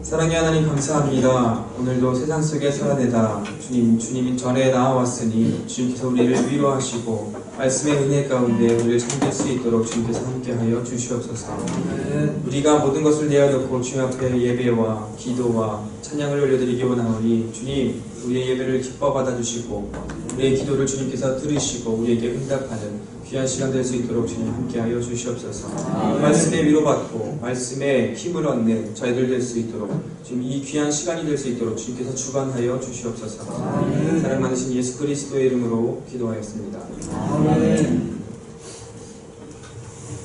사랑의 하나님 감사합니다. 오늘도 세상 속에 살아내다 주님이 전에 나와왔으니 주님께서 우리를 위로하시고 말씀의 은혜 가운데 우리를 참될 수 있도록 주님께서 함께하여 주시옵소서. 우리가 모든 것을 내어놓고 주님 앞에 예배와 기도와 찬양을 올려드리기 원하오니 주님 우리의 예배를 기뻐 받아주시고 우리의 기도를 주님께서 들으시고 우리에게 응답하는 귀한 시간 될 수 있도록 주님 함께하여 주시옵소서. 말씀에 위로받고 말씀에 힘을 얻는 저희들 될 수 있도록 지금 이 귀한 시간이 될 수 있도록 주님께서 주관하여 주시옵소서. 사랑 많으신 예수 그리스도의 이름으로 기도하였습니다.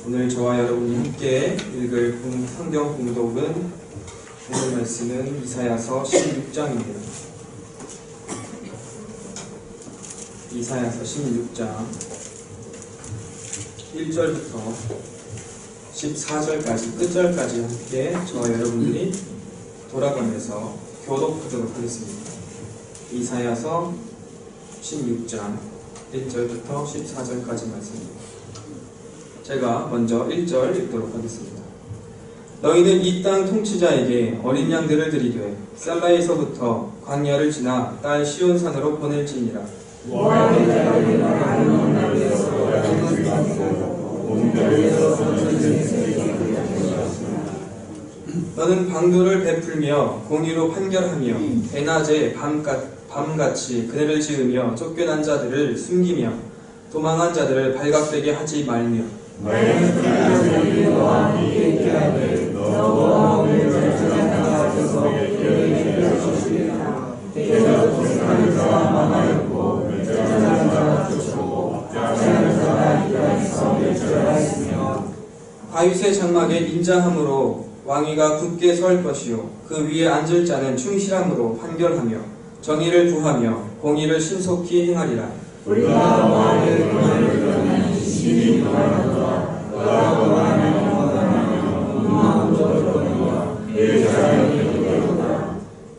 오늘 저와 여러분이 함께 읽을 성경 공독은 오늘 말씀은 이사야서 16장입니다. 이사야서 16장 1절부터 14절까지 끝절까지 함께 저와 여러분들이 돌아가면서 교독하도록 하겠습니다. 이사야서 16장 1절부터 14절까지 말씀입니다. 제가 먼저 1절 읽도록 하겠습니다. 너희는 이 땅 통치자에게 어린 양들을 드리되 살라에서부터 광야를 지나 딸 시온산으로 보낼지니라. 너는 방도를 베풀며 공의로 판결하며 대낮에 밤같이 그네를 지으며 쫓겨난 자들을 숨기며 도망한 자들을 발각되게 하지 말며 다윗의 장막에 인자함으로 왕위가 굳게 설 것이요 그 위에 앉을 자는 충실함으로 판결하며 정의를 구하며 공의를 신속히 행하리라.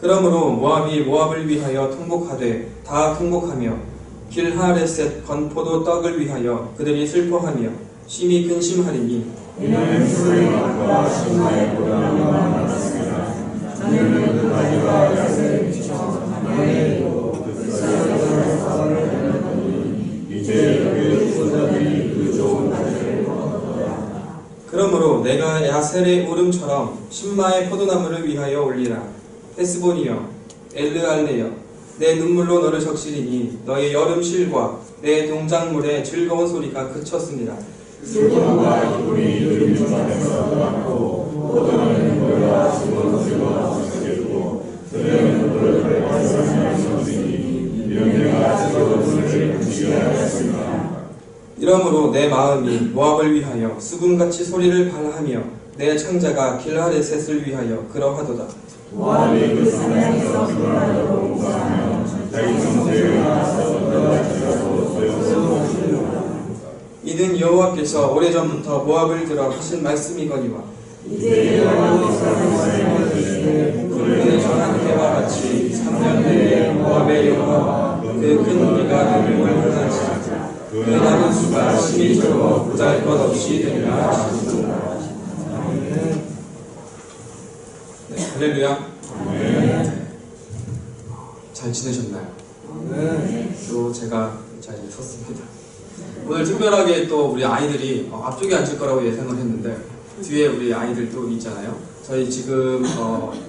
그러므로 모압이 모압을 위하여 통곡하되 다 통곡하며 길하레셋 건포도 떡을 위하여 그들이 슬퍼하며 심히 근심하리니 이는 술의 맛과 신화의 고향과 같습니다. 나는 그 가지와 갓을 비춰 나에게도 그 쌀을 사원을 하였더니 이제 그 소자들이 그 좋은 가지를 먹었더라. 그러므로 내가 야셀의 울음처럼 신마의 포도나무를 위하여 올리라. 헤스본이여 엘르알레여 내 눈물로 너를 적시리니 너의 여름 실과 내 동작물의 즐거운 소리가 그쳤습니다. 슬픔과 기쁨이 이를 주변에서 떠났고 포도나무는 물과 즐거운 소리가 적셔지고 들은 물을 밟아서 사랑스러우니 이런 내가 즐거운 소리를 금지하였습니다. 이러므로 내 마음이 모압을 위하여 수금같이 소리를 발하며 내 창자가 길하레셋을 위하여 그러하도다. 모압이 그 산에서 불안하고 공부하며 자기 정체를 나서 들어가지고 소용없으리라. 이는 여호와께서 오래전부터 모압을 들어 하신 말씀이거니와 이제 여호와께서 말씀하시되 그를 전한 때와 같이 3년 내에 모압의 여호와와 그 큰 비가 내림을 하나지 그 남은 수가 심히 적어 보잘것없이 되리라 하시니라. 할렐루야. 잘 지내셨나요? 또 제가 잘 있었습니다. 오늘 특별하게 또 우리 아이들이 앞쪽에 앉을 거라고 예상을 했는데 뒤에 우리 아이들 또 있잖아요. 저희 지금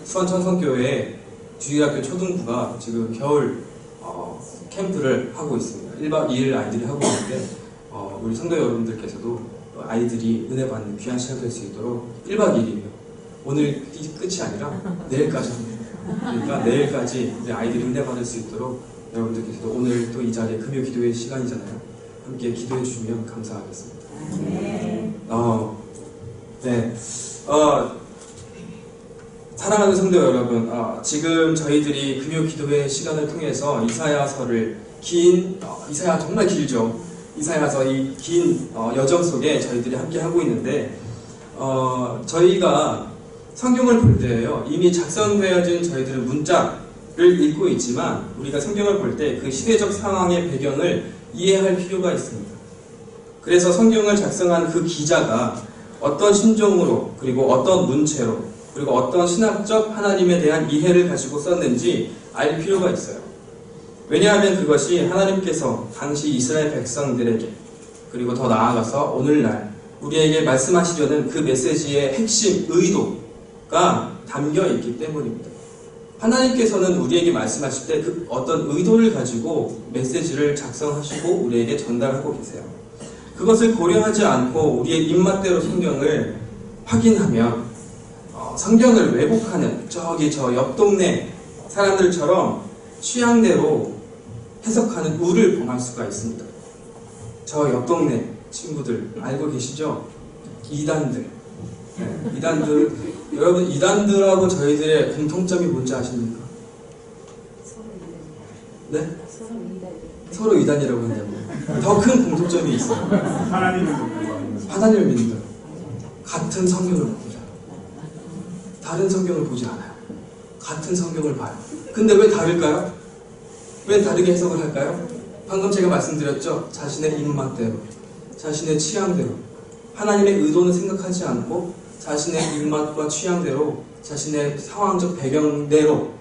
수원천성교회 주일학교 초등부가 지금 겨울 캠프를 하고 있습니다. 1박 2일 아이들이 하고 있는데 우리 성도 여러분들께서도 아이들이 은혜 받는 귀한 시간 될 수 있도록 1박 2일이에요. 오늘 끝이 아니라 내일까지 합니다. 그러니까 내일까지 우리 아이들이 은혜 받을 수 있도록 여러분들께서도 오늘 또 이 자리에 금요 기도의 시간이잖아요. 함께 기도해 주시면 감사하겠습니다. 사랑하는 성도 여러분, 지금 저희들이 금요 기도회 시간을 통해서 이사야서를 이사야 정말 길죠. 이사야서 이 긴 여정 속에 저희들이 함께 하고 있는데 저희가 성경을 볼 때요 이미 작성되어진 저희들은 문자를 읽고 있지만 우리가 성경을 볼 때 그 시대적 상황의 배경을 이해할 필요가 있습니다. 그래서 성경을 작성한 그 기자가 어떤 심정으로 그리고 어떤 문체로 그리고 어떤 신학적 하나님에 대한 이해를 가지고 썼는지 알 필요가 있어요. 왜냐하면 그것이 하나님께서 당시 이스라엘 백성들에게 그리고 더 나아가서 오늘날 우리에게 말씀하시려는 그 메시지의 핵심 의도가 담겨 있기 때문입니다. 하나님께서는 우리에게 말씀하실 때 그 어떤 의도를 가지고 메시지를 작성하시고 우리에게 전달하고 계세요. 그것을 고려하지 않고 우리의 입맛대로 성경을 확인하면 성경을 왜곡하는 저 옆 동네 사람들처럼 취향대로 해석하는 우를 범할 수가 있습니다. 저 옆 동네 친구들 알고 계시죠? 이단들. 네, 이단들. 여러분 이단들하고 저희들의 공통점이 뭔지 아십니까? 네? 서로 이단이라고 한다고. 더 큰 공통점이 있어요. 하나님을 믿는다. 같은 성경을 봅니다. 다른 성경을 보지 않아요. 같은 성경을 봐요. 근데 왜 다를까요? 왜 다르게 해석을 할까요? 방금 제가 말씀드렸죠. 자신의 입맛대로, 자신의 취향대로, 하나님의 의도는 생각하지 않고 자신의 입맛과 취향대로, 자신의 상황적 배경대로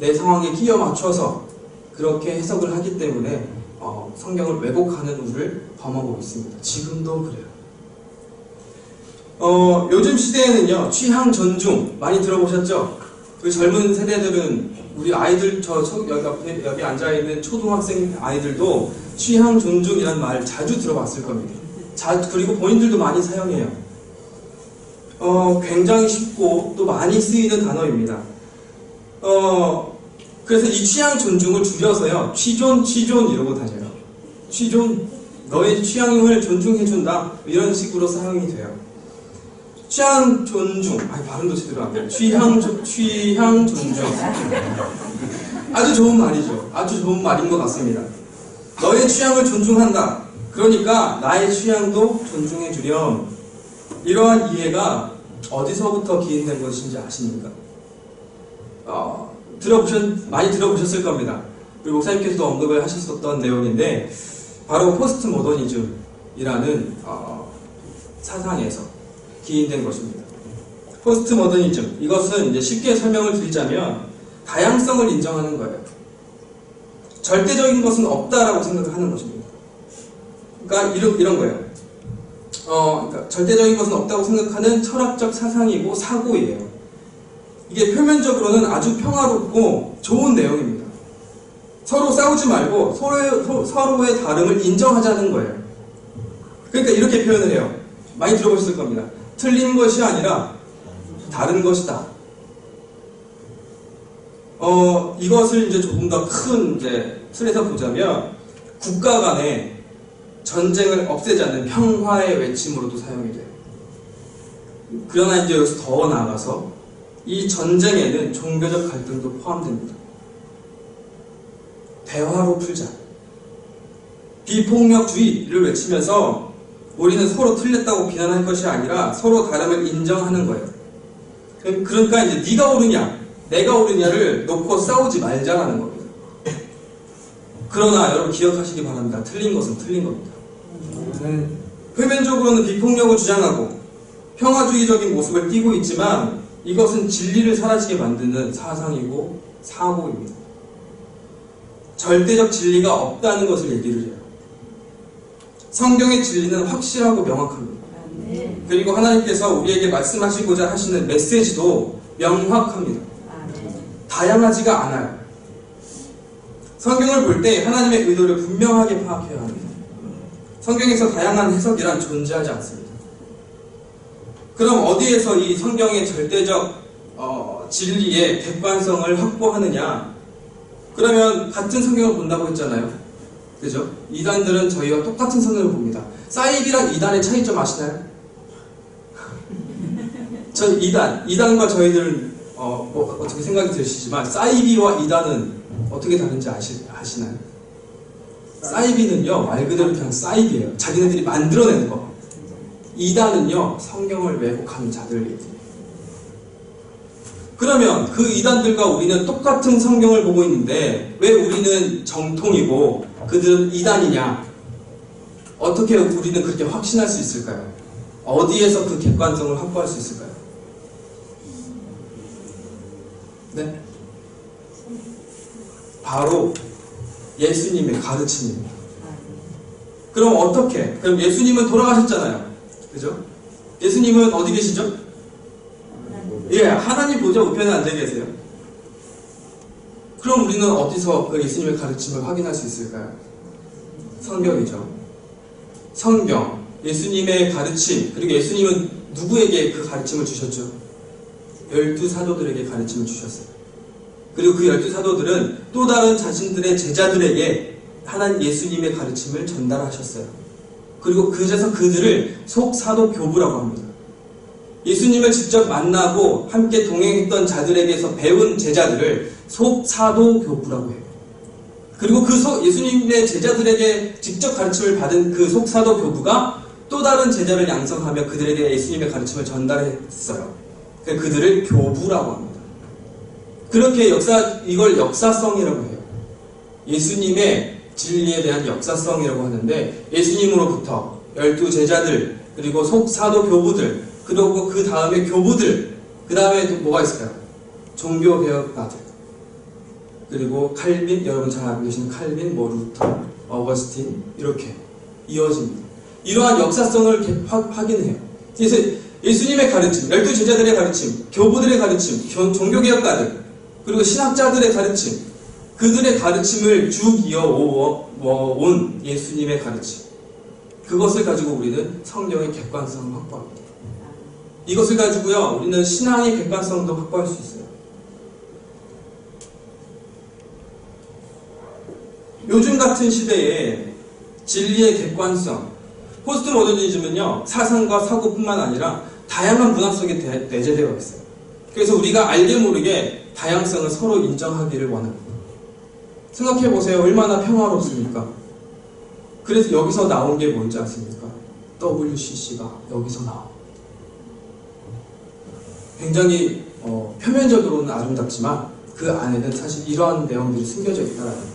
내 상황에 끼워 맞춰서 그렇게 해석을 하기 때문에 성경을 왜곡하는 우를 범하고 있습니다. 지금도 그래요. 요즘 시대에는요, 취향 존중 많이 들어보셨죠? 그 젊은 세대들은 우리 아이들, 여기 앉아있는 초등학생 아이들도 취향 존중이라는 말 자주 들어봤을 겁니다. 그리고 본인들도 많이 사용해요. 굉장히 쉽고 또 많이 쓰이는 단어입니다. 그래서 이 취향 존중을 줄여서요, 취존 이러고 다녀요. 취존, 너의 취향을 존중해준다, 이런 식으로 사용이 돼요. 취향 존중, 발음도 제대로 안 돼요. 취향 존중. 아주 좋은 말이죠. 아주 좋은 말인 것 같습니다. 너의 취향을 존중한다. 그러니까 나의 취향도 존중해주렴. 이러한 이해가 어디서부터 기인된 것인지 아십니까? 많이 들어보셨을 겁니다. 우리 목사님께서도 언급을 하셨었던 내용인데, 바로 포스트 모더니즘이라는 사상에서 기인된 것입니다. 포스트 모더니즘, 이것은 이제 쉽게 설명을 드리자면 다양성을 인정하는 거예요. 절대적인 것은 없다라고 생각을 하는 것입니다. 그러니까 이런 거예요. 그러니까 절대적인 것은 없다고 생각하는 철학적 사상이고 사고예요. 이게 표면적으로는 아주 평화롭고 좋은 내용입니다. 서로 싸우지 말고 서로의 다름을 인정하자는 거예요. 그러니까 이렇게 표현을 해요. 많이 들어보셨을 겁니다. 틀린 것이 아니라 다른 것이다. 이것을 이제 조금 더 큰 틀에서 보자면 국가 간의 전쟁을 없애자는 평화의 외침으로도 사용이 돼요. 그러나 이제 여기서 더 나아가서 이 전쟁에는 종교적 갈등도 포함됩니다. 대화로 풀자. 비폭력주의를 외치면서 우리는 서로 틀렸다고 비난할 것이 아니라 서로 다름을 인정하는 거예요. 그러니까 이제 네가 옳으냐, 내가 옳으냐를 놓고 싸우지 말자라는 겁니다. 그러나 여러분 기억하시기 바랍니다. 틀린 것은 틀린 겁니다. 표면적으로는 비폭력을 주장하고 평화주의적인 모습을 띠고 있지만 이것은 진리를 사라지게 만드는 사상이고 사고입니다. 절대적 진리가 없다는 것을 얘기를 해요. 성경의 진리는 확실하고 명확합니다. 그리고 하나님께서 우리에게 말씀하시고자 하시는 메시지도 명확합니다. 다양하지가 않아요. 성경을 볼 때 하나님의 의도를 분명하게 파악해야 합니다. 성경에서 다양한 해석이란 존재하지 않습니다. 그럼 어디에서 이 성경의 절대적 진리의 객관성을 확보하느냐? 그러면 같은 성경을 본다고 했잖아요. 그죠? 이단들은 저희와 똑같은 성경을 봅니다. 사이비랑 이단의 차이점 아시나요? 전 이단과 저희들은 어떻게 생각이 드시지만 사이비와 이단은 어떻게 다른지 아시나요? 사이비는요, 말 그대로 그냥 사이비예요. 자기네들이 만들어내는 거. 이단은요, 성경을 왜곡하는 자들 얘기예요. 그러면 그 이단들과 우리는 똑같은 성경을 보고 있는데 왜 우리는 정통이고 그들은 이단이냐? 어떻게 우리는 그렇게 확신할 수 있을까요? 어디에서 그 객관성을 확보할 수 있을까요? 네? 바로 예수님의 가르침입니다. 그럼 어떻게? 그럼 예수님은 돌아가셨잖아요. 그죠? 예수님은 어디 계시죠? 예, 하나님 보좌 우편에 앉아 계세요. 그럼 우리는 어디서 그 예수님의 가르침을 확인할 수 있을까요? 성경이죠. 성경, 예수님의 가르침, 그리고 예수님은 누구에게 그 가르침을 주셨죠? 12사도들에게 가르침을 주셨어요. 그리고 그 12사도들은 또 다른 자신들의 제자들에게 하나님 예수님의 가르침을 전달하셨어요. 그리고 그래서 그들을 속사도 교부라고 합니다. 예수님을 직접 만나고 함께 동행했던 자들에게서 배운 제자들을 속사도 교부라고 해요. 그리고 그 예수님의 제자들에게 직접 가르침을 받은 그 속사도 교부가 또 다른 제자를 양성하며 그들에게 예수님의 가르침을 전달했어요. 그들을 교부라고 합니다. 그렇게 이걸 역사성이라고 해요. 예수님의 진리에 대한 역사성이라고 하는데, 예수님으로부터 12제자들, 그리고 속사도 교부들, 그리고 그 다음에 교부들, 그 다음에 또 뭐가 있을까요? 종교개혁가들, 그리고 칼빈, 여러분 잘 알고 계시는 칼빈, 루터, 어거스틴, 이렇게 이어집니다. 이러한 역사성을 확인해요. 그래서 예수님의 가르침, 12제자들의 가르침, 교부들의 가르침, 종교개혁가들, 그리고 신학자들의 가르침, 그들의 가르침을 쭉 이어온 예수님의 가르침, 그것을 가지고 우리는 성경의 객관성을 확보합니다. 이것을 가지고요, 우리는 신앙의 객관성도 확보할 수 있어요. 요즘 같은 시대에 진리의 객관성, 포스트 모더니즘은요, 사상과 사고뿐만 아니라 다양한 문화 속에 내재되어 있어요. 그래서 우리가 알게 모르게 다양성을 서로 인정하기를 원합니다. 생각해보세요. 얼마나 평화롭습니까? 그래서 여기서 나온 게 뭔지 아십니까? WCC가 여기서 나온, 굉장히 표면적으로는 아름답지만 그 안에는 사실 이러한 내용들이 숨겨져 있다는 거예요.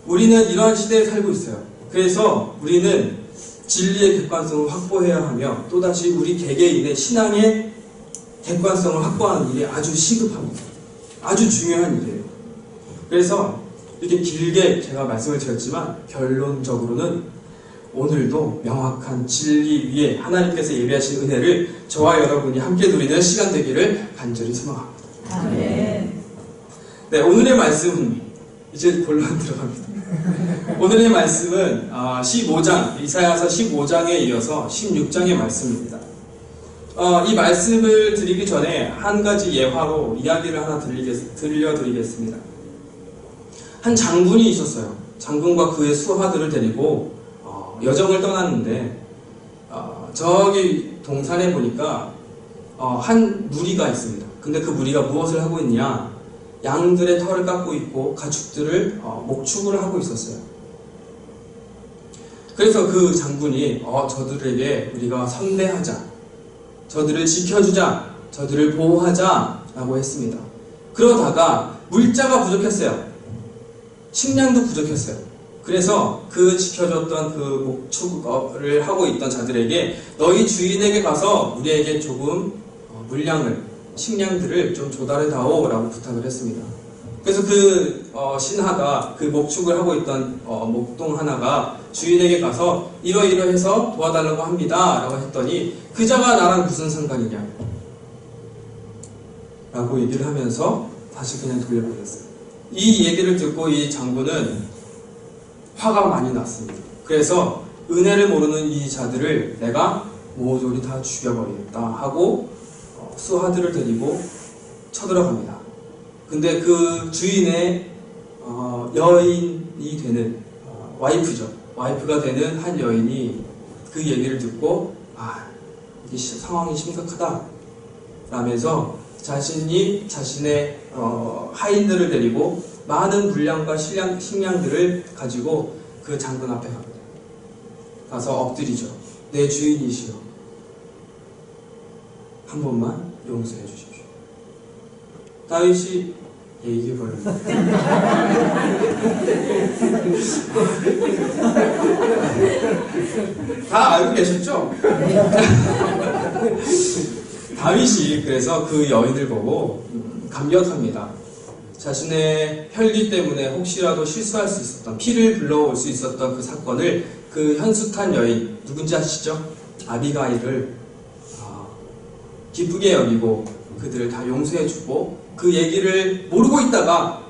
우리는 이러한 시대에 살고 있어요. 그래서 우리는 진리의 객관성을 확보해야 하며, 또다시 우리 개개인의 신앙의 객관성을 확보하는 일이 아주 시급합니다. 아주 중요한 일이에요. 그래서 이렇게 길게 제가 말씀을 드렸지만, 결론적으로는 오늘도 명확한 진리 위에 하나님께서 예비하신 은혜를 저와 여러분이 함께 누리는 시간 되기를 간절히 소망합니다. 아멘. 네, 오늘의 말씀은 이제 본론 들어갑니다. 오늘의 말씀은 15장, 이사야서 15장에 이어서 16장의 말씀입니다. 이 말씀을 드리기 전에 한 가지 예화로 이야기를 하나 들려드리겠습니다. 한 장군이 있었어요. 장군과 그의 수하들을 데리고 여정을 떠났는데, 저기 동산에 보니까 한 무리가 있습니다. 근데 그 무리가 무엇을 하고 있냐? 양들의 털을 깎고 있고 가축들을 목축을 하고 있었어요. 그래서 그 장군이 저들에게 우리가 선대하자, 저들을 지켜주자, 저들을 보호하자 라고 했습니다. 그러다가 물자가 부족했어요. 식량도 부족했어요. 그래서 그 지켜줬던 그 목축을 하고 있던 자들에게 너희 주인에게 가서 우리에게 조금 물량을, 식량들을 좀 조달해다오 라고 부탁을 했습니다. 그래서 그 신하가, 그 목축을 하고 있던 목동 하나가 주인에게 가서 이러이러해서 도와달라고 합니다 라고 했더니, 그자가 나랑 무슨 상관이냐 라고 얘기를 하면서 다시 그냥 돌려보냈어요. 이 얘기를 듣고 이 장군은 화가 많이 났습니다. 그래서 은혜를 모르는 이 자들을 내가 모조리 다 죽여버리겠다 하고 수하들을 데리고 쳐들어갑니다. 근데 그 주인의 여인이 되는 와이프죠. 와이프가 되는 한 여인이 그 얘기를 듣고 이게 상황이 심각하다 라면서 자신의 하인들을 데리고 많은 물량과 식량들을 가지고 그 장군 앞에 갑니다. 가서 엎드리죠. 내 주인이시여, 한 번만 용서해 주십시오. 다윗이 얘기해 버립니다. 다 알고 계셨죠? 다윗이 그래서 그 여인을 보고 감격합니다. 자신의 혈기 때문에 혹시라도 실수할 수 있었던, 피를 불러올 수 있었던 그 사건을 그 현숙한 여인, 누군지 아시죠? 아비가일을 기쁘게 여기고 그들을 다 용서해주고, 그 얘기를 모르고 있다가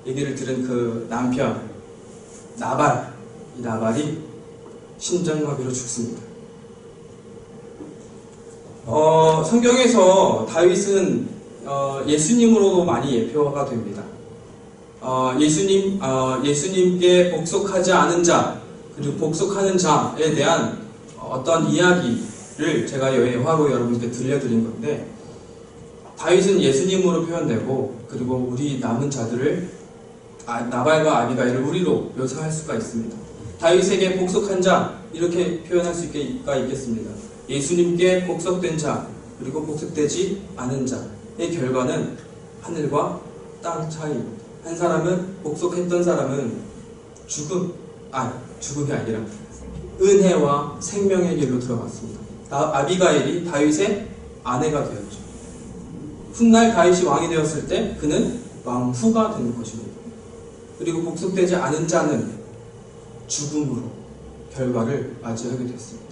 얘기를 들은 그 남편 나발, 이 나발이 심장마비로 죽습니다. 성경에서 다윗은 예수님으로도 많이 예표가 됩니다. 예수님께 복속하지 않은 자, 그리고 복속하는 자에 대한 어떤 이야기를 제가 예화로 여러분께 들려드린 건데, 다윗은 예수님으로 표현되고, 그리고 우리 남은 자들을 나발과 아비가일을 우리로 묘사할 수가 있습니다. 다윗에게 복속한 자, 이렇게 표현할 수가 있겠습니다. 예수님께 복속된 자, 그리고 복속되지 않은 자의 결과는 하늘과 땅 차이입니다. 한 사람은, 복속했던 사람은 죽음이 아니라 은혜와 생명의 길로 들어갔습니다. 아비가일이 다윗의 아내가 되었죠. 훗날 다윗이 왕이 되었을 때 그는 왕후가 되는 것입니다. 그리고 복속되지 않은 자는 죽음으로 결과를 맞이하게 됐습니다.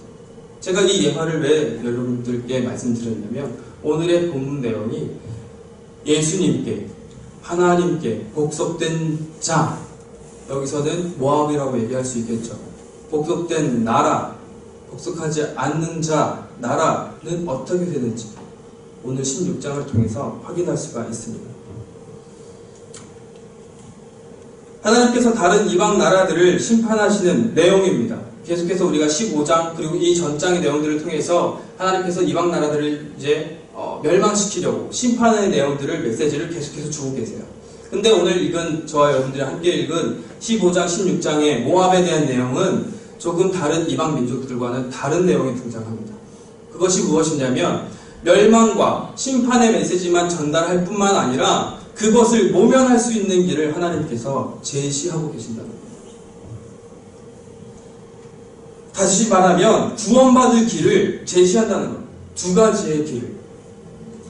제가 이 예화를 왜 여러분들께 말씀드렸냐면, 오늘의 본문 내용이 예수님께, 하나님께 복속된 자, 여기서는 모압이라고 얘기할 수 있겠죠. 복속된 나라, 복속하지 않는 자, 나라는 어떻게 되는지 오늘 16장을 통해서 확인할 수가 있습니다. 하나님께서 다른 이방 나라들을 심판하시는 내용입니다. 계속해서 우리가 15장 그리고 이 전장의 내용들을 통해서 하나님께서 이방 나라들을 이제 멸망시키려고 심판의 내용들을, 메시지를 계속해서 주고 계세요. 근데 오늘 읽은, 저와 여러분들이 함께 읽은 15장, 16장의 모압에 대한 내용은 조금 다른 이방 민족들과는 다른 내용이 등장합니다. 그것이 무엇이냐면, 멸망과 심판의 메시지만 전달할 뿐만 아니라 그것을 모면할 수 있는 길을 하나님께서 제시하고 계신다는 거예요. 다시 말하면 구원받을 길을 제시한다는 거예요. 두 가지의 길을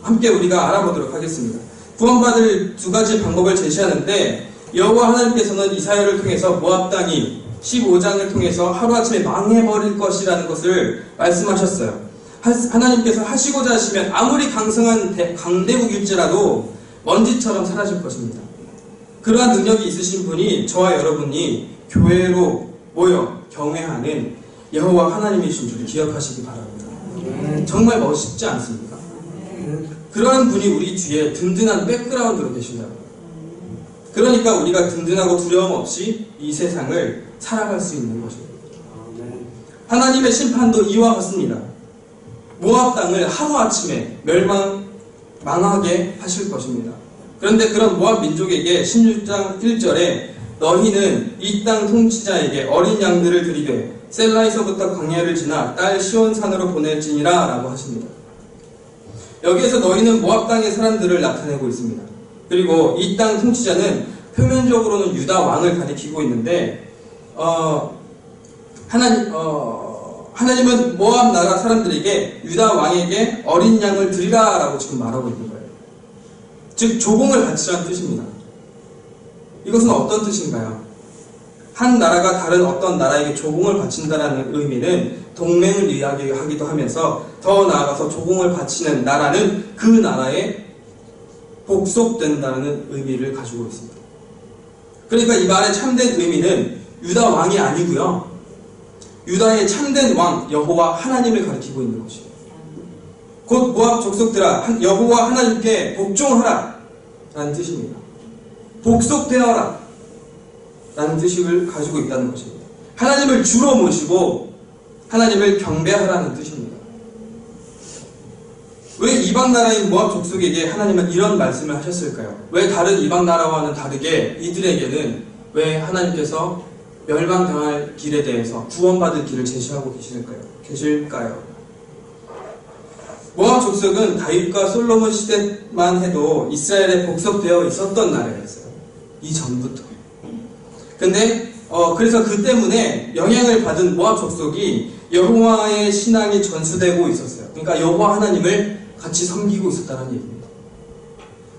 함께 우리가 알아보도록 하겠습니다. 구원받을 두 가지 방법을 제시하는데, 여호와 하나님께서는 이사야를 통해서 모압 땅이 15장을 통해서 하루아침에 망해버릴 것이라는 것을 말씀하셨어요. 하나님께서 하시고자 하시면 아무리 강성한 강대국일지라도 먼지처럼 사라질 것입니다. 그러한 능력이 있으신 분이, 저와 여러분이 교회로 모여 경외하는 여호와 하나님이신 줄 기억하시기 바랍니다. 정말 멋있지 않습니까? 그러한 분이 우리 뒤에 든든한 백그라운드로 계신다고. 그러니까 우리가 든든하고 두려움 없이 이 세상을 살아갈 수 있는 것입니다. 하나님의 심판도 이와 같습니다. 모압 땅을 하루아침에 망하게 하실 것입니다. 그런데 그런 모압 민족에게 16장 1절에 너희는 이 땅 통치자에게 어린 양들을 들이되 셀라에서부터 광야를 지나 딸 시온산으로 보낼지니라 라고 하십니다. 여기에서 너희는 모압 땅의 사람들을 나타내고 있습니다. 그리고 이 땅 통치자는 표면적으로는 유다 왕을 가리키고 있는데, 하나님은 모압 나라 사람들에게, 유다 왕에게 어린 양을 드리라 라고 지금 말하고 있는 거예요. 즉 조공을 바치라는 뜻입니다. 이것은 어떤 뜻인가요? 한 나라가 다른 어떤 나라에게 조공을 바친다는 의미는 동맹을 이야기하기도 하면서, 더 나아가서 조공을 바치는 나라는 그 나라에 복속된다는 의미를 가지고 있습니다. 그러니까 이 말의 참된 의미는 유다 왕이 아니고요, 유다의 참된 왕 여호와 하나님을 가리키고 있는 것이에요. 곧 모압 족속들아, 여호와 하나님께 복종하라 라는 뜻입니다. 복속되어라 라는 뜻을 가지고 있다는 것입니다. 하나님을 주로 모시고 하나님을 경배하라는 뜻입니다. 왜 이방 나라인 모압 족속에게 하나님은 이런 말씀을 하셨을까요? 왜 다른 이방 나라와는 다르게 이들에게는 왜 하나님께서 멸망당할 길에 대해서, 구원받을 길을 제시하고 계실까요? 모압 족속은 다윗과 솔로몬 시대만 해도 이스라엘에 복속되어 있었던 나라였어요. 이전부터. 근데 그래서 그 때문에 영향을 받은 모압 족속이 여호와의 신앙이 전수되고 있었어요. 그러니까 여호와 하나님을 같이 섬기고 있었다는 얘기입니다.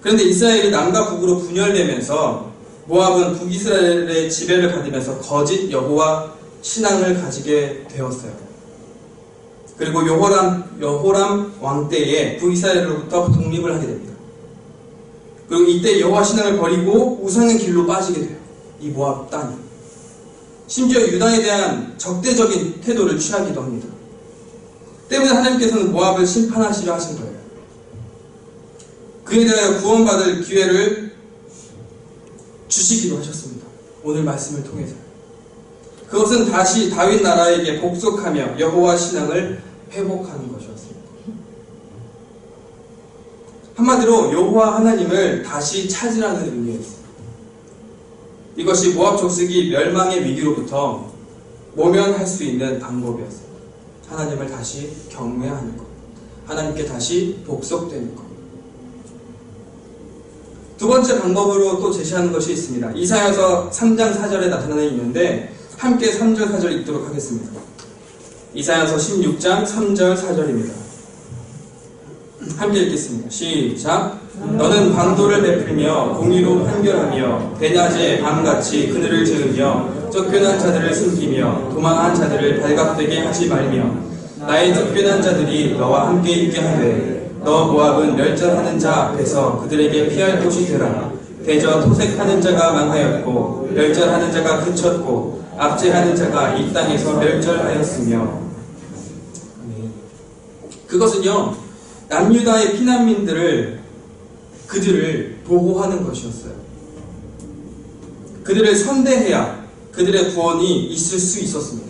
그런데 이스라엘이 남과 북으로 분열되면서 모압은 북이스라엘의 지배를 받으면서 거짓 여호와 신앙을 가지게 되었어요. 그리고 여호람 왕 때에 북이스라엘로부터 독립을 하게 됩니다. 그리고 이때 여호와 신앙을 버리고 우상의 길로 빠지게 돼요. 이 모압 땅이. 심지어 유다에 대한 적대적인 태도를 취하기도 합니다. 때문에 하나님께서는 모압을 심판하시려 하신 거예요. 그에 대하여 구원받을 기회를 주시기도 하셨습니다. 오늘 말씀을 통해서. 그것은 다시 다윗 나라에게 복속하며 여호와 신앙을 회복하는 것이었습니다. 한마디로 여호와 하나님을 다시 찾으라는 의미였습니다. 이것이 모압 족속이 멸망의 위기로부터 모면할 수 있는 방법이었습니다. 하나님을 다시 경외하는 것, 하나님께 다시 복속되는 것. 두 번째 방법으로 또 제시하는 것이 있습니다. 이사야서 3장 4절에 나타나 있는데 함께 3절 4절 읽도록 하겠습니다. 이사야서 16장 3절 4절입니다. 함께 읽겠습니다. 시작. 너는 방도를 베풀며 공의로 판결하며 대낮에 밤같이 그늘을 지으며 쫓겨난 자들을 숨기며 도망한 자들을 발각되게 하지 말며 나의 쫓겨난 자들이 너와 함께 있게 하되 너 모압은 멸절하는 자 앞에서 그들에게 피할 곳이 되라. 대저 토색하는 자가 망하였고 멸절하는 자가 그쳤고 압제하는 자가 이 땅에서 멸절하였으며. 그것은요, 남유다의 피난민들을 그들을 보호하는 것이었어요. 그들을 선대해야 그들의 구원이 있을 수 있었습니다.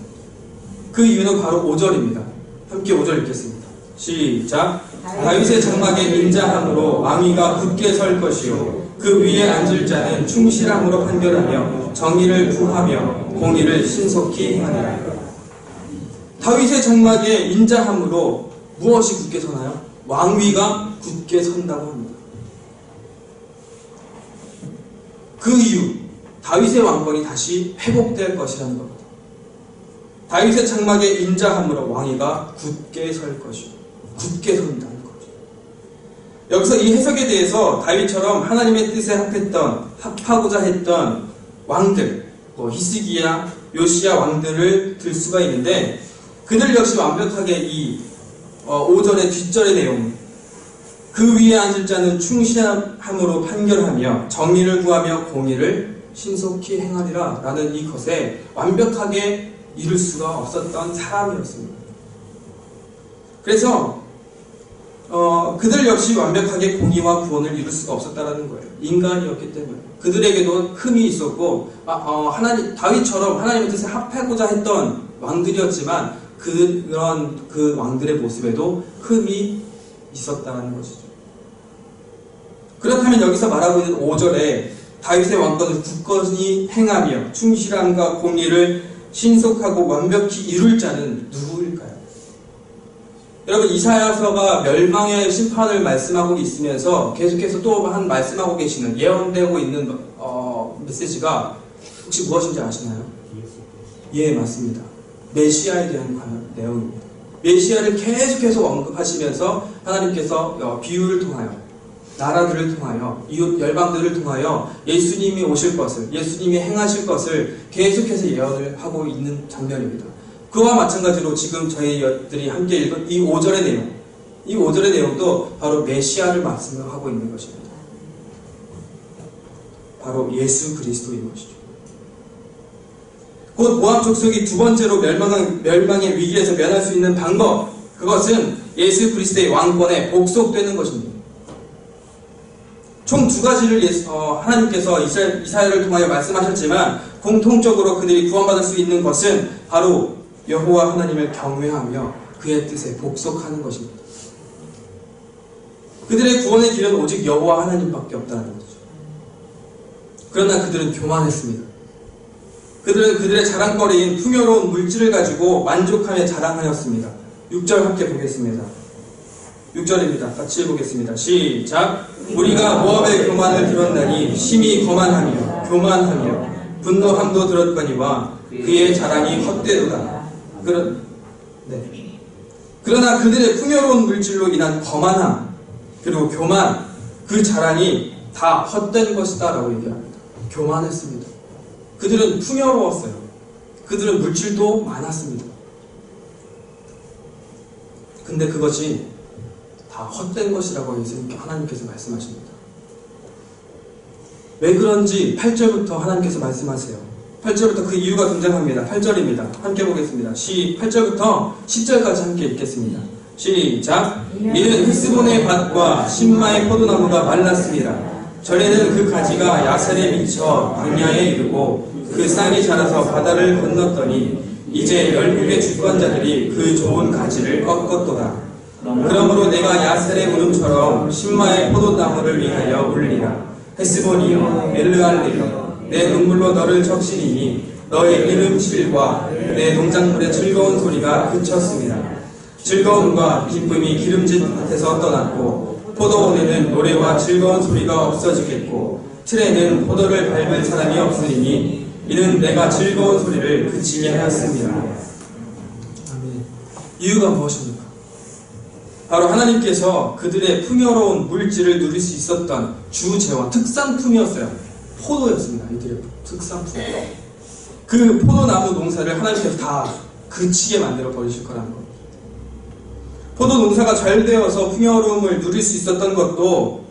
그 이유는 바로 5절입니다. 함께 5절 읽겠습니다. 시작. 다윗의 장막에 인자함으로 왕위가 굳게 설 것이요 그 위에 앉을 자는 충실함으로 판결하며 정의를 구하며 공의를 신속히 행하리라. 다윗의 장막에 인자함으로 무엇이 굳게 서나요? 왕위가 굳게 선다고 합니다. 그 이유, 다윗의 왕권이 다시 회복될 것이라는 겁니다. 다윗의 장막에 인자함으로 왕위가 굳게 설 것이요 굳게 선다는 거죠. 여기서 이 해석에 대해서 다윗처럼 하나님의 뜻에 합하고자 했던 왕들, 히스기야, 요시야 왕들을 들 수가 있는데 그들 역시 완벽하게 이 5절의 뒷절의 내용, 그 위에 앉을 자는 충실함으로 판결하며 정의를 구하며 공의를 신속히 행하리라 라는 이 것에 완벽하게 이룰 수가 없었던 사람이었습니다. 그래서 그들 역시 완벽하게 공의와 구원을 이룰 수가 없었다는 거예요. 인간이었기 때문에. 그들에게도 흠이 있었고 다윗처럼 하나님의 뜻에 합하고자 했던 왕들이었지만 그런 그 왕들의 모습에도 흠이 있었다는 것이죠. 그렇다면 여기서 말하고 있는 5절에 다윗의 왕권을 굳건히 행하며 충실함과 공의를 신속하고 완벽히 이룰 자는 누구일까요? 여러분, 이사야서가 멸망의 심판을 말씀하고 있으면서 계속해서 또 말씀하고 계시는, 예언되고 있는 메시지가 혹시 무엇인지 아시나요? 예, 맞습니다. 메시아에 대한 내용입니다. 메시아를 계속해서 언급하시면서 하나님께서 비유를 통하여, 나라들을 통하여, 이웃 열방들을 통하여 예수님이 오실 것을, 예수님이 행하실 것을 계속해서 예언을 하고 있는 장면입니다. 그와 마찬가지로 지금 저희들이 함께 읽은 이 5절의 내용, 이 5절의 내용도 바로 메시아를 말씀하고 있는 것입니다. 바로 예수 그리스도인 것이죠. 곧 모압 족속이 두 번째로 멸망의 위기에서 면할 수 있는 방법, 그것은 예수 그리스도의 왕권에 복속되는 것입니다. 총 두 가지를 하나님께서 이사야를 통하여 말씀하셨지만 공통적으로 그들이 구원받을 수 있는 것은 바로 여호와 하나님을 경외하며 그의 뜻에 복속하는 것입니다. 그들의 구원의 길은 오직 여호와 하나님밖에 없다는 거죠. 그러나 그들은 교만했습니다. 그들은 그들의 자랑거리인 풍요로운 물질을 가지고 만족하며 자랑하였습니다. 6절 함께 보겠습니다. 6절입니다. 같이 해보겠습니다. 시작. 우리가 모압의 교만을 들었나니 심히 거만하며 교만하며 분노함도 들었거니와 그의 자랑이 헛되도다. 그러나 그들의 풍요로운 물질로 인한 거만함, 그리고 교만, 그 자랑이 다 헛된 것이다 라고 얘기합니다. 교만했습니다. 그들은 풍요로웠어요. 그들은 물질도 많았습니다. 근데 그것이 다 헛된 것이라고 하나님께서 말씀하십니다. 왜 그런지 8절부터 하나님께서 말씀하세요. 8절부터 그 이유가 등장합니다. 8절입니다. 함께 보겠습니다. 8절부터 10절까지 함께 읽겠습니다. 시작. 이는 흑스본의 밭과 신마의 포도나무가 말랐습니다. 전에는 그 가지가 야살에 미쳐 광야에 이르고 그 싹이 자라서 바다를 건넜더니 이제 12의 주권자들이 그 좋은 가지를 꺾었도다. 그러므로 내가 야살의 울음처럼 신마의 포도나무를 위하여 울리라. 헬스본이여 엘르알레여 내 눈물로 너를 적시리니 너의 이름실과 내 농작물의 즐거운 소리가 그쳤습니다. 즐거움과 기쁨이 기름진 밭에서 떠났고 포도원에는 노래와 즐거운 소리가 없어지겠고 틀에는 포도를 밟을 사람이 없으리니 이는 내가 즐거운 소리를 그치게 하였습니다. 아멘. 이유가 무엇입니까? 바로 하나님께서 그들의 풍요로운 물질을 누릴 수 있었던 주재원, 특산품이었어요. 포도였습니다. 이들의 특산품. 그 포도나무 농사를 하나님께서 다 그치게 만들어 버리실 거라는 겁니다. 포도 농사가 잘 되어서 풍요로움을 누릴 수 있었던 것도,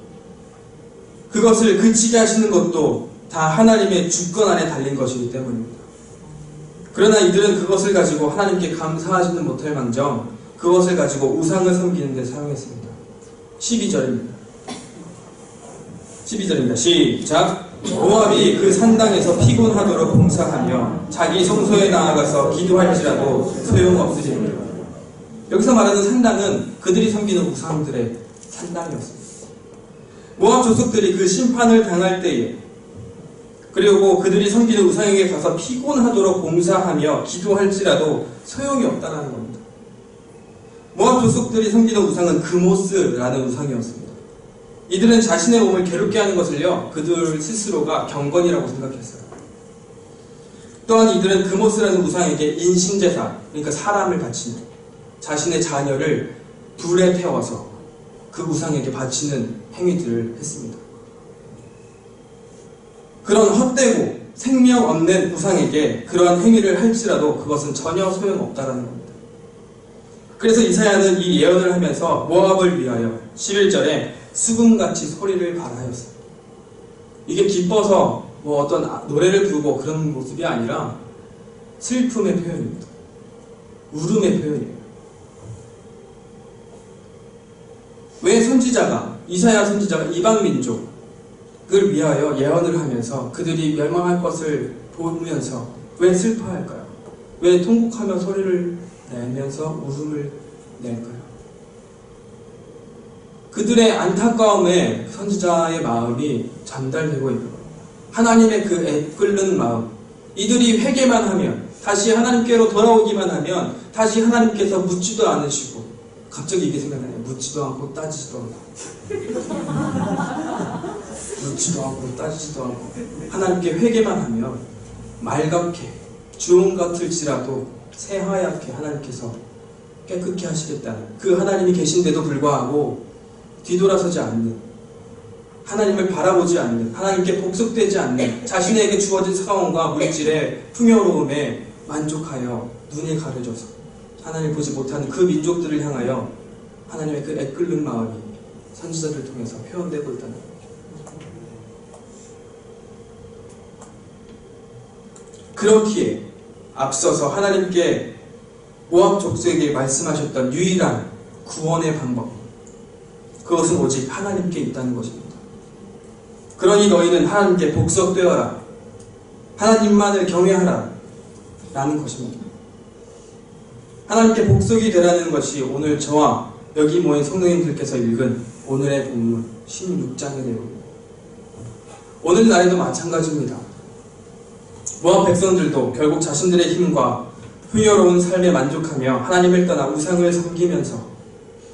그것을 그치게 하시는 것도 다 하나님의 주권 안에 달린 것이기 때문입니다. 그러나 이들은 그것을 가지고 하나님께 감사하지는 못할 망정 그것을 가지고 우상을 섬기는 데 사용했습니다. 12절입니다. 시작. 모압이 그 산당에서 피곤하도록 봉사하며 자기 성소에 나아가서 기도할지라도 소용없으리라. 여기서 말하는 산당은 그들이 섬기는 우상들의 산당이었습니다. 모압 족속들이 그 심판을 당할 때에, 그리고 그들이 섬기는 우상에게 가서 피곤하도록 봉사하며 기도할지라도 소용이 없다는 겁니다. 모압 족속들이 섬기는 우상은 그모스라는 우상이었습니다. 이들은 자신의 몸을 괴롭게 하는 것을요, 그들 스스로가 경건이라고 생각했어요. 또한 이들은 그모스라는 우상에게 인신제사, 그러니까 사람을 바치는, 자신의 자녀를 불에 태워서 그 우상에게 바치는 행위들을 했습니다. 그런 헛되고 생명 없는 우상에게 그러한 행위를 할지라도 그것은 전혀 소용없다라는 겁니다. 그래서 이사야는 이 예언을 하면서 모압을 위하여 11절에 수금같이 소리를 발하였어요. 이게 기뻐서 어떤 노래를 부르고 그런 모습이 아니라 슬픔의 표현입니다. 울음의 표현이에요. 왜 이사야 선지자가 이방 민족을 위하여 예언을 하면서 그들이 멸망할 것을 보면서 왜 슬퍼할까요? 왜 통곡하며 소리를 내면서 울음을 낼까요? 그들의 안타까움에 선지자의 마음이 전달되고 있는 거예요. 하나님의 그 애끓는 마음, 이들이 회개만 하면, 다시 하나님께로 돌아오기만 하면 다시 하나님께서 묻지도 않으시고, 갑자기 이게 생각나요. 묻지도 않고 따지지도 않고 묻지도 않고 따지지도 않고 하나님께 회개만 하면 말갛게 주홍 같을지라도 새하얗게 하나님께서 깨끗게 하시겠다는, 그 하나님이 계신데도 불구하고 뒤돌아서지 않는, 하나님을 바라보지 않는, 하나님께 복속되지 않는, 자신에게 주어진 상황과 물질의 풍요로움에 만족하여 눈이 가려져서 하나님을 보지 못하는 그 민족들을 향하여 하나님의 그 애끓는 마음이 선지자들을 통해서 표현되고 있다는 겁니다. 그렇기에 앞서서 하나님께 모압 족속에게 말씀하셨던 유일한 구원의 방법, 그것은 오직 하나님께 있다는 것입니다. 그러니 너희는 하나님께 복속되어라, 하나님만을 경외하라 라는 것입니다. 하나님께 복속이 되라는 것이 오늘 저와 여기 모인 성도님들께서 읽은 오늘의 본문 16장의 내용입니다. 오늘날에도 마찬가지입니다. 모압 백성들도 결국 자신들의 힘과 풍요로운 삶에 만족하며 하나님을 떠나 우상을 섬기면서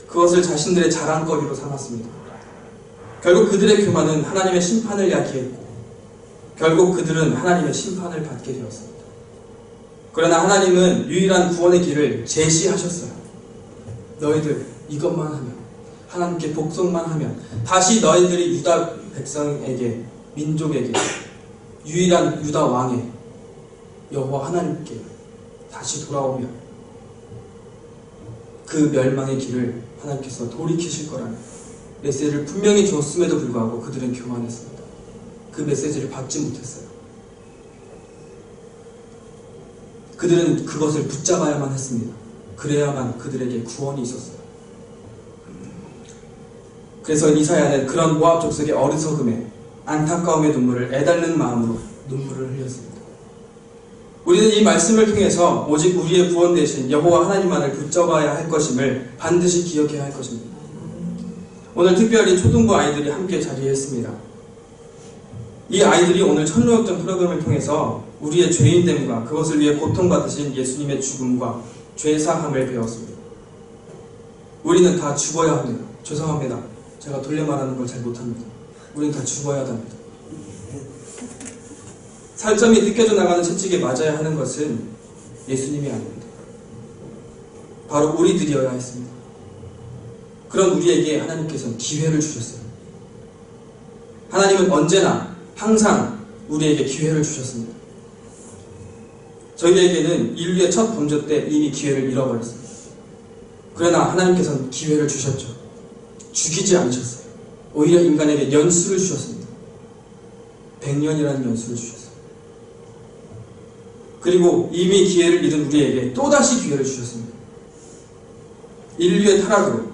그것을 자신들의 자랑거리로 삼았습니다. 결국 그들의 교만은 하나님의 심판을 야기했고 결국 그들은 하나님의 심판을 받게 되었습니다. 그러나 하나님은 유일한 구원의 길을 제시하셨어요. 너희들 이것만 하면, 하나님께 복종만 하면, 다시 너희들이 유다 백성에게, 민족에게, 유일한 유다 왕의 여호와 하나님께 다시 돌아오면 그 멸망의 길을 하나님께서 돌이키실 거라는 메시지를 분명히 줬음에도 불구하고 그들은 교만했습니다. 그 메시지를 받지 못했어요. 그들은 그것을 붙잡아야만 했습니다. 그래야만 그들에게 구원이 있었어요. 그래서 이사야는 그런 모압 족속의 어리석음에 안타까움의 눈물을 애달는 마음으로 눈물을 흘렸습니다. 우리는 이 말씀을 통해서 오직 우리의 구원 대신 여호와 하나님만을 붙잡아야 할 것임을 반드시 기억해야 할 것입니다. 오늘 특별히 초등부 아이들이 함께 자리했습니다. 이 아이들이 오늘 천로역전 프로그램을 통해서 우리의 죄인됨과 그것을 위해 고통받으신 예수님의 죽음과 죄사함을 배웠습니다. 우리는 다 죽어야 합니다. 죄송합니다. 제가 돌려 말하는 걸 잘 못합니다. 우리는 다 죽어야 합니다. 살점이 느껴져 나가는 채찍에 맞아야 하는 것은 예수님이 아닙니다. 바로 우리들이어야 했습니다. 그런 우리에게 하나님께서는 기회를 주셨어요. 하나님은 언제나 항상 우리에게 기회를 주셨습니다. 저희에게는 인류의 첫 범죄 때 이미 기회를 잃어버렸습니다. 그러나 하나님께서는 기회를 주셨죠. 죽이지 않으셨어요. 오히려 인간에게 연수를 주셨습니다. 100년이라는 연수를 주셨어요. 그리고 이미 기회를 잃은 우리에게 또다시 기회를 주셨습니다. 인류의 타락으로,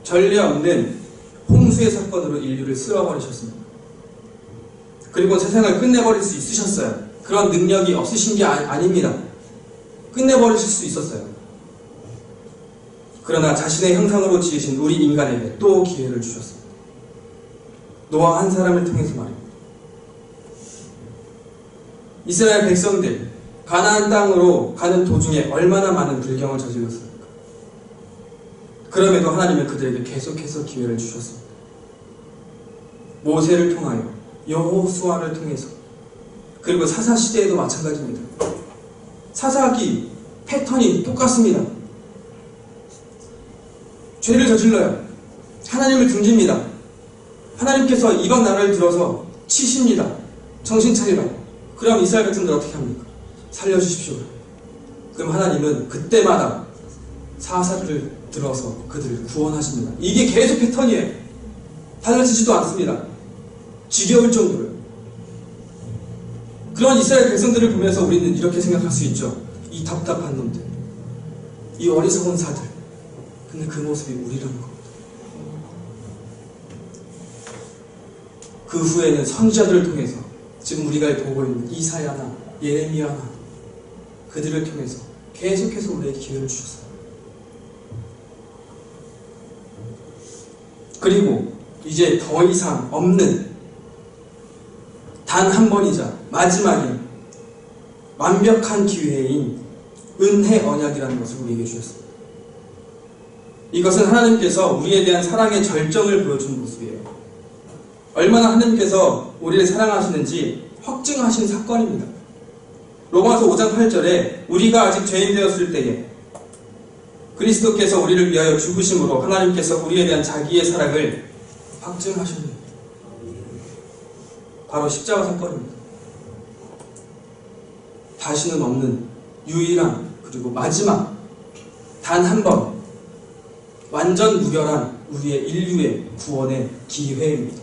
전례 없는 홍수의 사건으로 인류를 쓸어버리셨습니다. 그리고 세상을 끝내버릴 수 있으셨어요. 그런 능력이 없으신 게 아닙니다. 끝내버리실 수 있었어요. 그러나 자신의 형상으로 지으신 우리 인간에게 또 기회를 주셨습니다. 노아 한 사람을 통해서 말입니다. 이스라엘 백성들 가나안 땅으로 가는 도중에 얼마나 많은 불경을 저질렀습니까? 그럼에도 하나님은 그들에게 계속해서 기회를 주셨습니다. 모세를 통하여, 여호수아를 통해서, 그리고 사사시대에도 마찬가지입니다. 사사기 패턴이 똑같습니다. 죄를 저질러요. 하나님을 등집니다. 하나님께서 이방 나라를 들어서 치십니다. 정신 차리라. 그럼 이스라엘 백성들 어떻게 합니까? 살려주십시오. 그럼 하나님은 그때마다 사사를 들어서 그들을 구원하십니다. 이게 계속 패턴이에요. 달라지지도 않습니다. 지겨울 정도로요. 그런 이스라엘 백성들을 보면서 우리는 이렇게 생각할 수 있죠. 이 답답한 놈들, 이 어리석은 사들. 근데 그 모습이 우리라는 겁니다. 그 후에는 선지자들을 통해서 지금 우리가 보고 있는 이사야나 예레미야나 그들을 통해서 계속해서 우리에게 기회를 주셨어요. 그리고 이제 더 이상 없는 단 한 번이자 마지막인 완벽한 기회인 은혜 언약이라는 것을 우리에게 주셨습니다. 이것은 하나님께서 우리에 대한 사랑의 절정을 보여준 모습이에요. 얼마나 하나님께서 우리를 사랑하시는지 확증하신 사건입니다. 로마서 5장 8절에 우리가 아직 죄인 되었을 때에 그리스도께서 우리를 위하여 죽으심으로 하나님께서 우리에 대한 자기의 사랑을 확증하십니다. 바로 십자가 사건입니다. 다시는 없는 유일한 그리고 마지막 단 한 번 완전 무결한 우리의 인류의 구원의 기회입니다.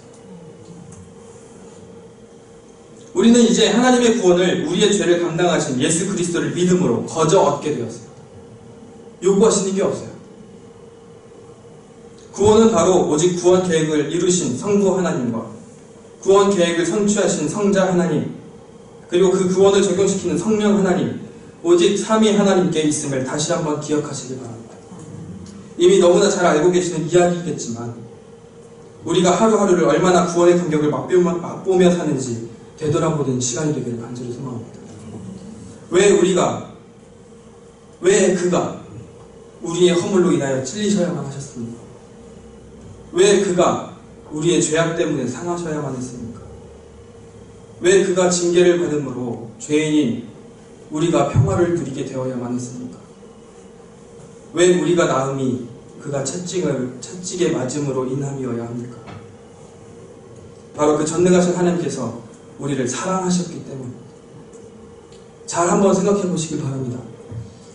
우리는 이제 하나님의 구원을 우리의 죄를 감당하신 예수 그리스도를 믿음으로 거저 얻게 되었습니다. 요구하시는 게 없어요. 구원은 바로 오직 구원 계획을 이루신 성부 하나님과 구원 계획을 성취하신 성자 하나님, 그리고 그 구원을 적용시키는 성령 하나님, 오직 삼위 하나님께 있음을 다시 한번 기억하시기 바랍니다. 이미 너무나 잘 알고 계시는 이야기겠지만 우리가 하루하루를 얼마나 구원의 감격을 맛보며 사는지 되돌아보는 시간이 되기를 간절히 소망합니다. 왜 그가 우리의 허물로 인하여 찔리셔야만 하셨습니까? 왜 그가 우리의 죄악 때문에 상하셔야만 했습니까? 왜 그가 징계를 받음으로 죄인인 우리가 평화를 누리게 되어야만 했습니까? 왜 우리가 낳음이 그가 채찍에 맞음으로 인함이어야 합니까? 바로 그 전능하신 하나님께서 우리를 사랑하셨기 때문입니다. 잘 한번 생각해 보시길 바랍니다.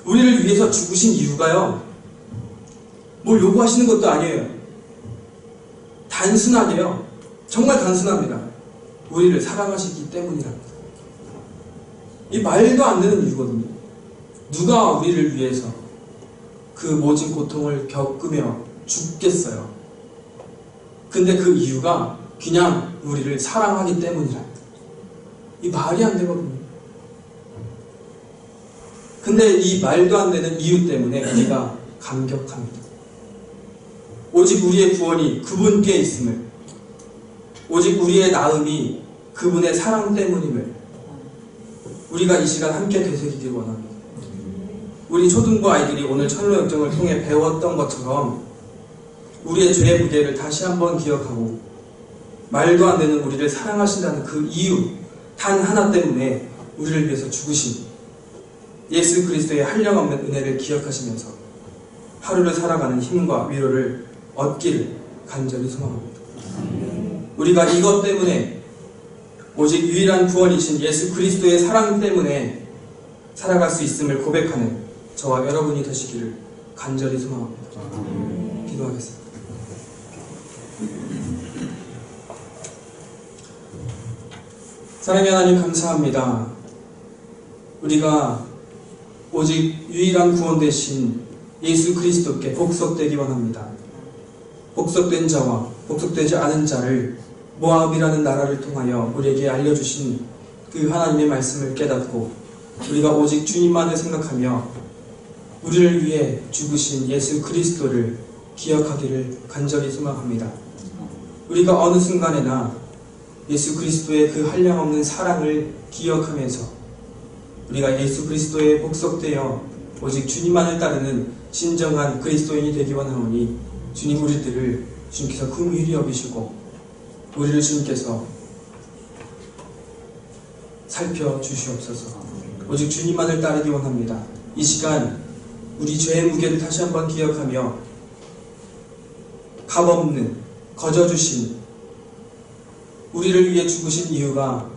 우리를 위해서 죽으신 이유가요, 뭘 요구하시는 것도 아니에요. 단순하게요, 정말 단순합니다. 우리를 사랑하시기 때문이랍니다. 이 말도 안 되는 이유거든요. 누가 우리를 위해서 그 모진 고통을 겪으며 죽겠어요. 근데 그 이유가 그냥 우리를 사랑하기 때문이랍니다. 이 말이 안 되거든요. 근데 이 말도 안 되는 이유 때문에 우리가 감격합니다. 오직 우리의 구원이 그분께 있음을, 오직 우리의 나음이 그분의 사랑 때문임을 우리가 이 시간 함께 되새기길 원합니다. 우리 초등부 아이들이 오늘 천로역정을 통해 배웠던 것처럼 우리의 죄의 무게를 다시 한번 기억하고 말도 안 되는 우리를 사랑하신다는 그 이유 단 하나 때문에 우리를 위해서 죽으신 예수 그리스도의 한량없는 은혜를 기억하시면서 하루를 살아가는 힘과 위로를 얻기를 간절히 소망합니다. 우리가 이것 때문에 오직 유일한 구원이신 예수 그리스도의 사랑 때문에 살아갈 수 있음을 고백하는 저와 여러분이 되시기를 간절히 소망합니다. 기도하겠습니다. 사랑의 하나님, 감사합니다. 우리가 오직 유일한 구원 되신 예수 그리스도께 복속되기 원합니다. 복속된 자와 복속되지 않은 자를 모압이라는 나라를 통하여 우리에게 알려주신 그 하나님의 말씀을 깨닫고 우리가 오직 주님만을 생각하며 우리를 위해 죽으신 예수 그리스도를 기억하기를 간절히 소망합니다. 우리가 어느 순간에나 예수 그리스도의 그 한량없는 사랑을 기억하면서 우리가 예수 그리스도에 복속되어 오직 주님만을 따르는 진정한 그리스도인이 되기 원하오니 주님, 우리들을 주님께서 긍휼히 여기시고 우리를 주님께서 살펴주시옵소서. 오직 주님만을 따르기 원합니다. 이 시간 우리 죄의 무게를 다시 한번 기억하며 값없는 거저주신 우리를 위해 죽으신 이유가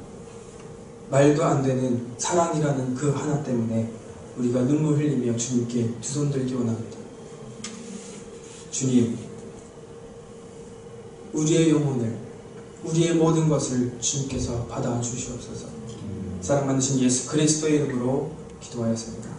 말도 안 되는 사랑이라는 그 하나 때문에 우리가 눈물 흘리며 주님께 두 손 들기 원합니다. 주님, 우리의 영혼을, 우리의 모든 것을 주님께서 받아 주시옵소서. 사랑 많으신 예수 그리스도의 이름으로 기도하였습니다.